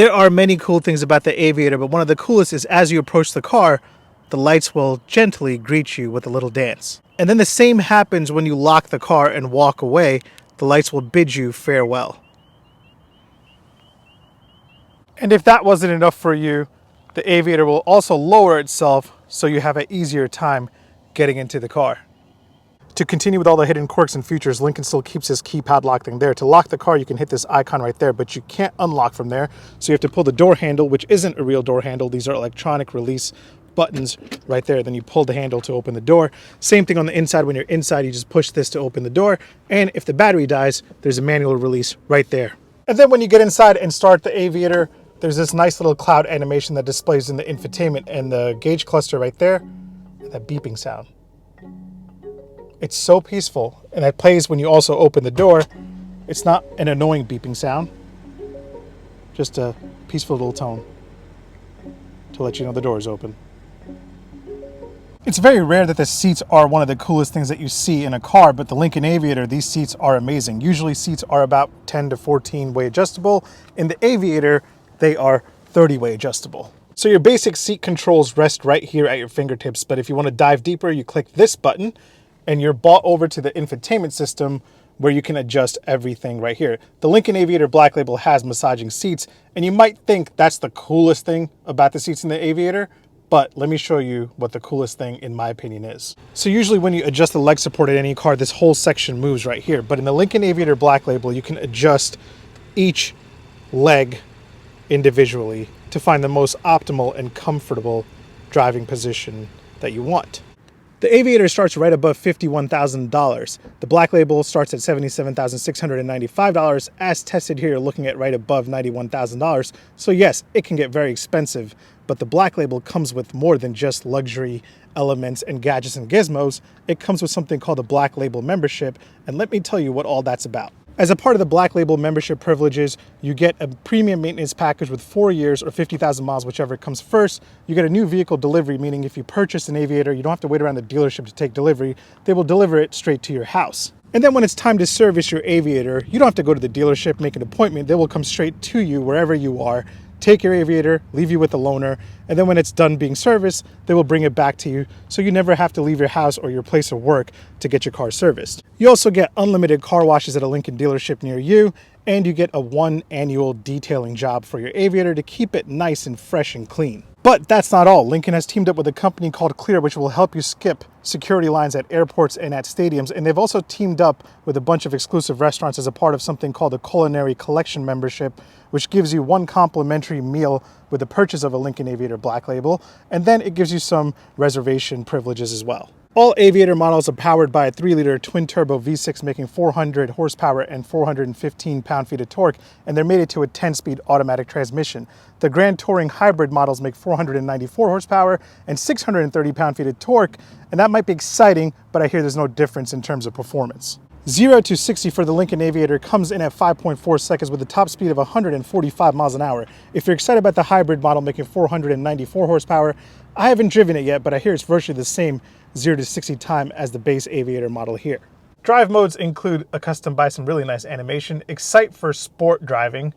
There are many cool things about the Aviator, but one of the coolest is as you approach the car, the lights will gently greet you with a little dance. And then the same happens when you lock the car and walk away. The lights will bid you farewell. And if that wasn't enough for you, the Aviator will also lower itself so you have an easier time getting into the car. To continue with all the hidden quirks and features, Lincoln still keeps his keypad lock thing there. To lock the car, you can hit this icon right there, but you can't unlock from there. So you have to pull the door handle, which isn't a real door handle. These are electronic release buttons right there. Then you pull the handle to open the door. Same thing on the inside. When you're inside, you just push this to open the door. And if the battery dies, there's a manual release right there. And then when you get inside and start the Aviator, there's this nice little cloud animation that displays in the infotainment and the gauge cluster right there, and that beeping sound. It's so peaceful, and that plays when you also open the door. It's not an annoying beeping sound, just a peaceful little tone to let you know the door is open. It's very rare that the seats are one of the coolest things that you see in a car, but the Lincoln Aviator, these seats are amazing. Usually seats are about 10 to 14 way adjustable. In the Aviator, they are 30-way adjustable. So your basic seat controls rest right here at your fingertips, but if you want to dive deeper, you click this button and you're brought over to the infotainment system where you can adjust everything right here. The Lincoln Aviator Black Label has massaging seats, and you might think that's the coolest thing about the seats in the Aviator, but let me show you what the coolest thing in my opinion is. So usually when you adjust the leg support at any car, this whole section moves right here, but in the Lincoln Aviator Black Label, you can adjust each leg individually to find the most optimal and comfortable driving position that you want. The Aviator starts right above $51,000. The Black Label starts at $77,695. As tested here, looking at right above $91,000. So yes, it can get very expensive, but the Black Label comes with more than just luxury elements and gadgets and gizmos. It comes with something called a Black Label membership, and let me tell you what all that's about. As a part of the Black Label membership privileges, you get a premium maintenance package with 4 years or 50,000 miles, whichever comes first. You get a new vehicle delivery, meaning if you purchase an Aviator, you don't have to wait around the dealership to take delivery. They will deliver it straight to your house. And then when it's time to service your Aviator, you don't have to go to the dealership, make an appointment. They will come straight to you wherever you are, take your Aviator, leave you with a loaner, and then when it's done being serviced, they will bring it back to you, so you never have to leave your house or your place of work to get your car serviced. You also get unlimited car washes at a Lincoln dealership near you, and you get a 1 annual detailing job for your Aviator to keep it nice and fresh and clean. But that's not all. Lincoln has teamed up with a company called Clear, which will help you skip security lines at airports and at stadiums. And they've also teamed up with a bunch of exclusive restaurants as a part of something called a Culinary Collection membership, which gives you 1 complimentary meal with the purchase of a Lincoln Aviator Black Label. And then it gives you some reservation privileges as well. All Aviator models are powered by a 3-liter twin-turbo V6 making 400 horsepower and 415 pound-feet of torque, and they're mated to a 10-speed automatic transmission. The Grand Touring hybrid models make 494 horsepower and 630 pound-feet of torque, and that might be exciting, but I hear there's no difference in terms of performance. 0 to 60 for the Lincoln Aviator comes in at 5.4 seconds with a top speed of 145 miles an hour. If you're excited about the hybrid model making 494 horsepower, I haven't driven it yet, but I hear it's virtually the same 0 to 60 time as the base Aviator model here. Drive modes include a custom by some really nice animation, excite for sport driving,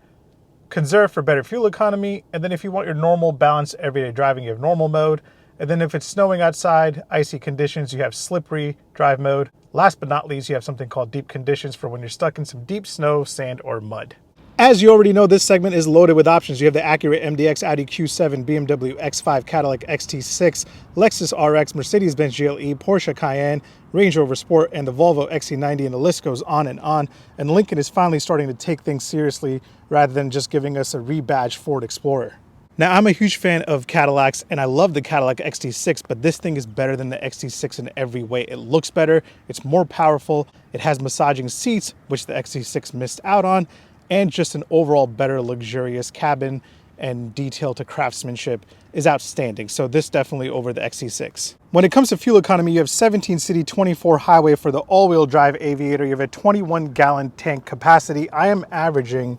conserve for better fuel economy, and then if you want your normal balanced everyday driving, you have normal mode. And then if it's snowing outside, icy conditions, you have slippery drive mode. Last but not least, you have something called deep conditions for when you're stuck in some deep snow, sand, or mud. As you already know, this segment is loaded with options. You have the Acura MDX, Audi Q7, BMW X5, Cadillac XT6, Lexus RX, Mercedes-Benz GLE, Porsche Cayenne, Range Rover Sport, and the Volvo XC90, and the list goes on. And Lincoln is finally starting to take things seriously rather than just giving us a rebadged Ford Explorer. Now, I'm a huge fan of Cadillacs, and I love the Cadillac XT6, but this thing is better than the XT6 in every way. It looks better, it's more powerful, it has massaging seats, which the XT6 missed out on, and just an overall better luxurious cabin and detail to craftsmanship is outstanding. So this definitely over the XT6. When it comes to fuel economy, you have 17 city, 24 highway for the all-wheel drive Aviator. You have a 21-gallon tank capacity. I am averaging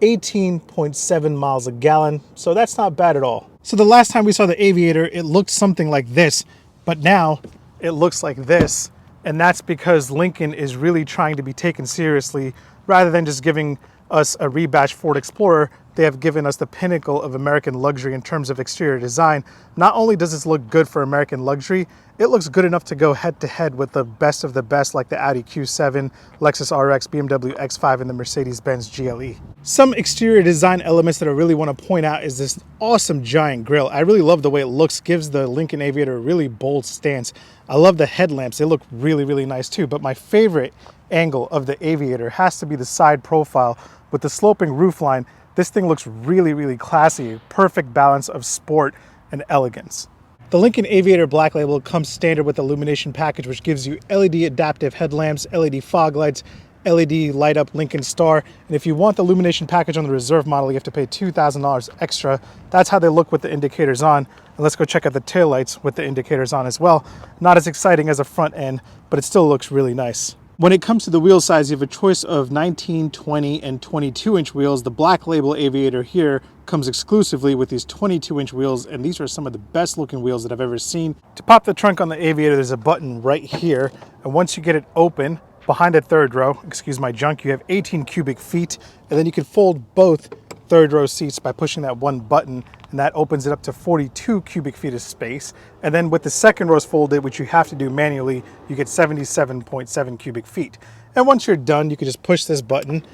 18.7 miles a gallon, so that's not bad at all. So the last time we saw the Aviator, it looked something like this, but now it looks like this, and that's because Lincoln is really trying to be taken seriously rather than just giving us a rebadged Ford Explorer. they have given us the pinnacle of American luxury in terms of exterior design. Not only does this look good for American luxury, it looks good enough to go head to head with the best of the best like the Audi Q7, Lexus RX, BMW X5, and the Mercedes-Benz GLE. Some exterior design elements that I really want to point out is this awesome giant grille. I really love the way it looks, gives the Lincoln Aviator a really bold stance. I love the headlamps, they look really, really nice too, but my favorite angle of the Aviator has to be the side profile with the sloping roofline. This thing looks really, really classy, perfect balance of sport and elegance. The Lincoln Aviator Black Label comes standard with the illumination package, which gives you LED adaptive headlamps, LED fog lights, LED light up Lincoln Star. And if you want the illumination package on the reserve model, you have to pay $2,000 extra. That's how they look with the indicators on. And let's go check out the taillights with the indicators on as well. Not as exciting as a front end, but it still looks really nice. When it comes to the wheel size, you have a choice of 19, 20, and 22-inch wheels. The Black Label Aviator here comes exclusively with these 22-inch wheels, and these are some of the best looking wheels that I've ever seen. To pop the trunk on the Aviator, there's a button right here, and once you get it open, behind the third row, excuse my junk, you have 18 cubic feet, and then you can fold both third row seats by pushing that one button, and that opens it up to 42 cubic feet of space. And then with the second rows folded, which you have to do manually, you get 77.7 cubic feet. And once you're done, you can just push this button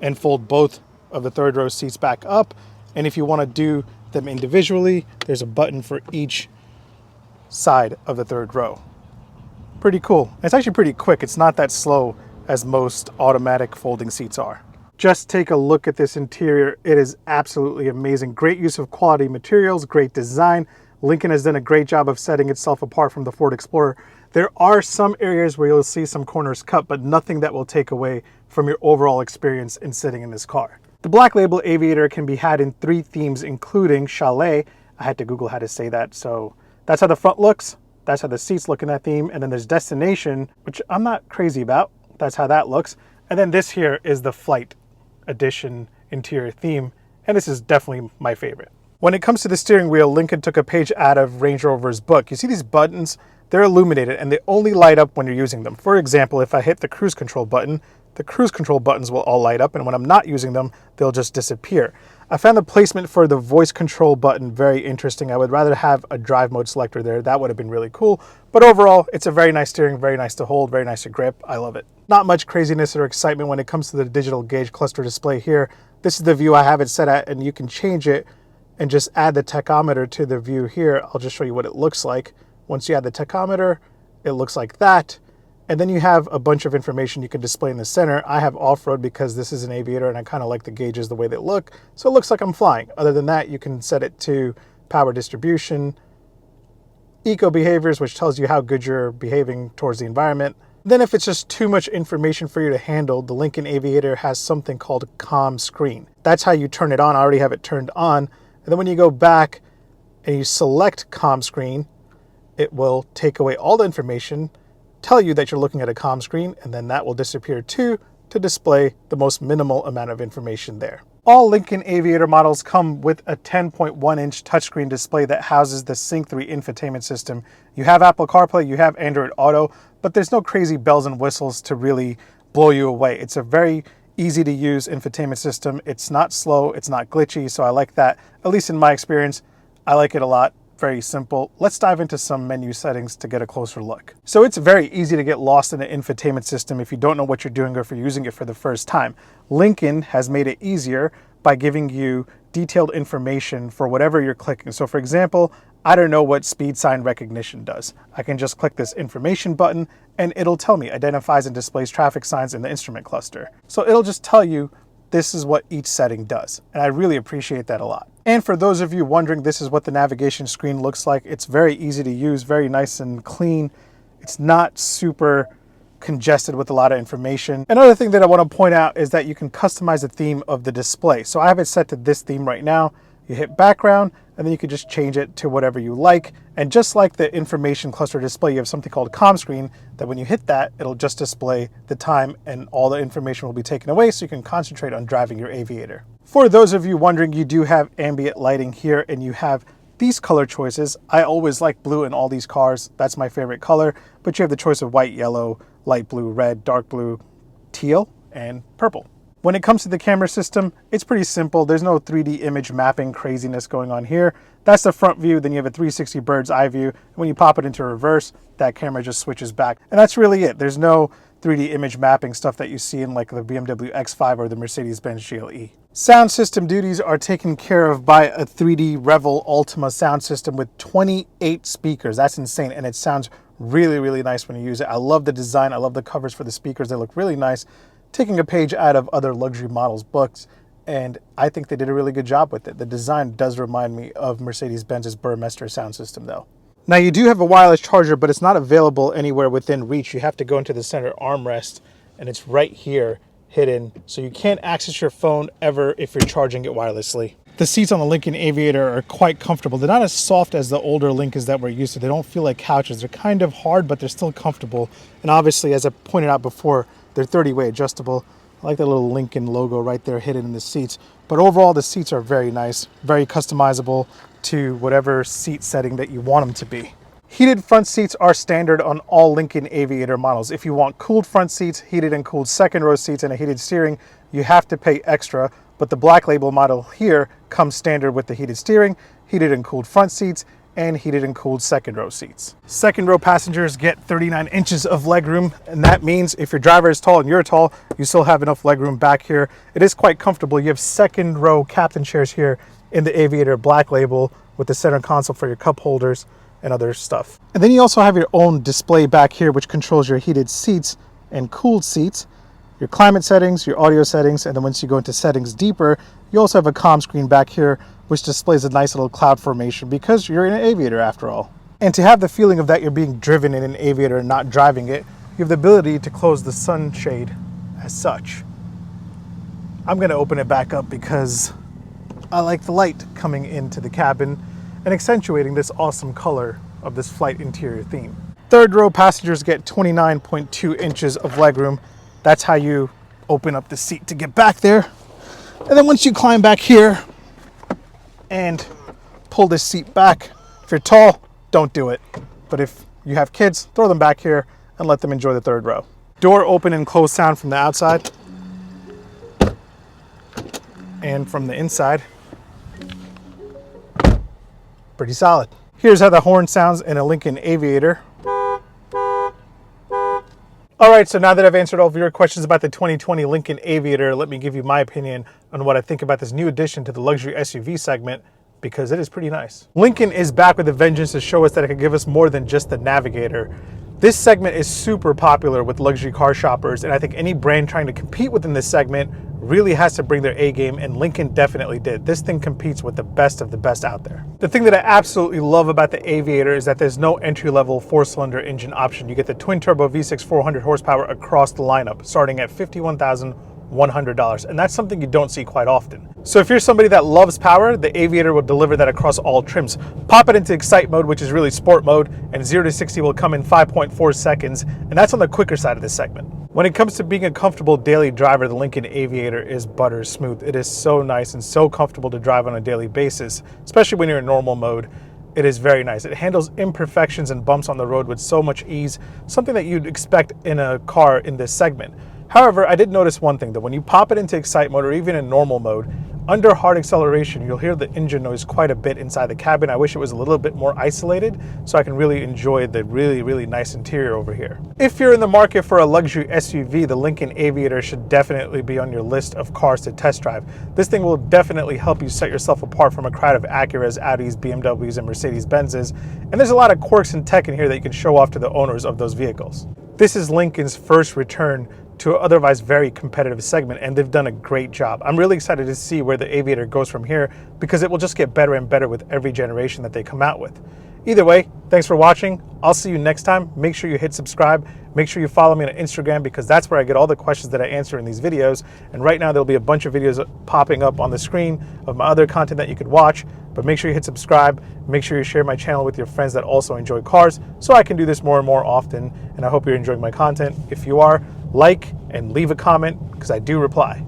and fold both of the third row seats back up. And if you want to do them individually, there's a button for each side of the third row. Pretty cool. It's actually pretty quick. It's not that slow as most automatic folding seats are. Just take a look at this interior. It is absolutely amazing. Great use of quality materials, great design. Lincoln has done a great job of setting itself apart from the Ford Explorer. There are some areas where you'll see some corners cut, but nothing that will take away from your overall experience in sitting in this car. The Black Label Aviator can be had in 3 themes, including Chalet. I had to Google how to say that, so that's how the front looks. That's how the seats look in that theme. And then there's Destination, which I'm not crazy about. That's how that looks. And then this here is the Flight Edition interior theme, and this is definitely my favorite. When it comes to the steering wheel, Lincoln took a page out of Range Rover's book. You see these buttons? They're illuminated and they only light up when you're using them. For example, if I hit the cruise control button, the cruise control buttons will all light up, and when I'm not using them, they'll just disappear. I found the placement for the voice control button very interesting. I would rather have a drive mode selector there. That would have been really cool. But overall, it's a very nice steering, very nice to hold, very nice to grip. I love it. Not much craziness or excitement when it comes to the digital gauge cluster display here. This is the view I have it set at, and you can change it and just add the tachometer to the view here. I'll just show you what it looks like. Once you add the tachometer, it looks like that. And then you have a bunch of information you can display in the center. I have off-road because this is an Aviator and I kind of like the gauges the way they look. So it looks like I'm flying. Other than that, you can set it to power distribution, eco behaviors, which tells you how good you're behaving towards the environment. Then if it's just too much information for you to handle, the Lincoln Aviator has something called Calm Screen. That's how you turn it on. I already have it turned on. And then when you go back and you select Calm Screen, it will take away all the information, tell you that you're looking at a calm screen, and then that will disappear too to display the most minimal amount of information there. All Lincoln Aviator models come with a 10.1-inch touchscreen display that houses the Sync 3 infotainment system. You have Apple CarPlay, you have Android Auto, but there's no crazy bells and whistles to really blow you away. It's a very easy to use infotainment system. It's not slow, it's not glitchy, so I like that. At least in my experience, I like it a lot. Very simple. Let's dive into some menu settings to get a closer look. So it's very easy to get lost in the infotainment system if you don't know what you're doing or if you're using it for the first time. Lincoln has made it easier by giving you detailed information for whatever you're clicking. So for example, I don't know what speed sign recognition does. I can just click this information button and it'll tell me, identifies and displays traffic signs in the instrument cluster. So it'll just tell you this is what each setting does. And I really appreciate that a lot. And for those of you wondering, this is what the navigation screen looks like. It's very easy to use, very nice and clean. It's not super congested with a lot of information. Another thing that I want to point out is that you can customize the theme of the display. So I have it set to this theme right now. You hit background, and then you can just change it to whatever you like. And just like the information cluster display, you have something called Calm Screen that when you hit that, it'll just display the time and all the information will be taken away so you can concentrate on driving your Aviator. For those of you wondering, you do have ambient lighting here and you have these color choices. I always like blue in all these cars. That's my favorite color, but you have the choice of white, yellow, light blue, red, dark blue, teal, and purple. When it comes to the camera system, it's pretty simple. There's no 3D image mapping craziness going on here. That's the front view, then you have a 360 bird's eye view. When you pop it into reverse, that camera just switches back. And that's really it. There's no 3D image mapping stuff that you see in like the BMW X5 or the Mercedes-Benz GLE. Sound system duties are taken care of by a 3D Revel Ultima sound system with 28 speakers. That's insane, and it sounds really, really nice when you use it. I love the design. I love the covers for the speakers. They look really nice, taking a page out of other luxury models books, and I think they did a really good job with it. The design does remind me of Mercedes-Benz's Burmester sound system though. Now you do have a wireless charger, but it's not available anywhere within reach. You have to go into the center armrest, and it's right here hidden, so you can't access your phone ever if you're charging it wirelessly. The seats on the Lincoln Aviator are quite comfortable. They're not as soft as the older Lincolns that we're used to. They don't feel like couches. They're kind of hard, but they're still comfortable. And obviously, as I pointed out before, they're 30-way adjustable. I like the little Lincoln logo right there hidden in the seats. But overall, the seats are very nice, very customizable to whatever seat setting that you want them to be. Heated front seats are standard on all Lincoln Aviator models. If you want cooled front seats, heated and cooled second row seats, and a heated steering, you have to pay extra. But the Black Label model here comes standard with the heated steering, heated and cooled front seats, and heated and cooled second row seats. Second row passengers get 39 inches of legroom, and that means if your driver is tall and you're tall, you still have enough legroom back here. It is quite comfortable. You have second row captain chairs here in the Aviator Black Label with the center console for your cup holders and other stuff. And then you also have your own display back here which controls your heated seats and cooled seats, your climate settings, your audio settings, and then once you go into settings deeper, you also have a comm screen back here which displays a nice little cloud formation because you're in an Aviator after all. And to have the feeling of that you're being driven in an Aviator and not driving it, you have the ability to close the sunshade as such. I'm going to open it back up because I like the light coming into the cabin and accentuating this awesome color of this flight interior theme. Third row passengers get 29.2 inches of legroom. That's how you open up the seat to get back there. And then once you climb back here and pull this seat back, if you're tall, don't do it. But if you have kids, throw them back here and let them enjoy the third row. Door open and close sound from the outside and from the inside. Pretty solid. Here's how the horn sounds in a Lincoln Aviator. All right, so now that I've answered all of your questions about the 2020 Lincoln Aviator, let me give you my opinion on what I think about this new addition to the luxury SUV segment, because it is pretty nice. Lincoln is back with a vengeance to show us that it can give us more than just the Navigator. This segment is super popular with luxury car shoppers, and I think any brand trying to compete within this segment really has to bring their A game, and Lincoln definitely did. This thing competes with the best of the best out there. The thing that I absolutely love about the Aviator is that there's no entry-level 4-cylinder engine option. You get the twin-turbo V6 400 horsepower across the lineup, starting at $51,100, and that's something you don't see quite often. So if you're somebody that loves power, the Aviator will deliver that across all trims. Pop it into Excite mode, which is really sport mode, and 0 to 60 will come in 5.4 seconds, and that's on the quicker side of this segment. When it comes to being a comfortable daily driver, the Lincoln Aviator is butter smooth. It is so nice and so comfortable to drive on a daily basis, especially when you're in normal mode. It is very nice. It handles imperfections and bumps on the road with so much ease, something that you'd expect in a car in this segment. However, I did notice one thing, that when you pop it into Excite mode or even in normal mode, under hard acceleration, you'll hear the engine noise quite a bit inside the cabin. I wish it was a little bit more isolated so I can really enjoy the really, really nice interior over here. If you're in the market for a luxury SUV, the Lincoln Aviator should definitely be on your list of cars to test drive. This thing will definitely help you set yourself apart from a crowd of Acuras, Audis, BMWs, and Mercedes-Benzes. And there's a lot of quirks and tech in here that you can show off to the owners of those vehicles. This is Lincoln's first return to an otherwise very competitive segment, and they've done a great job. I'm really excited to see where the Aviator goes from here, because it will just get better and better with every generation that they come out with. Either way, thanks for watching. I'll see you next time. Make sure you hit subscribe. Make sure you follow me on Instagram, because that's where I get all the questions that I answer in these videos. And right now there'll be a bunch of videos popping up on the screen of my other content that you could watch. But make sure you hit subscribe. Make sure you share my channel with your friends that also enjoy cars, so I can do this more and more often. And I hope you're enjoying my content. If you are, like and leave a comment, because I do reply.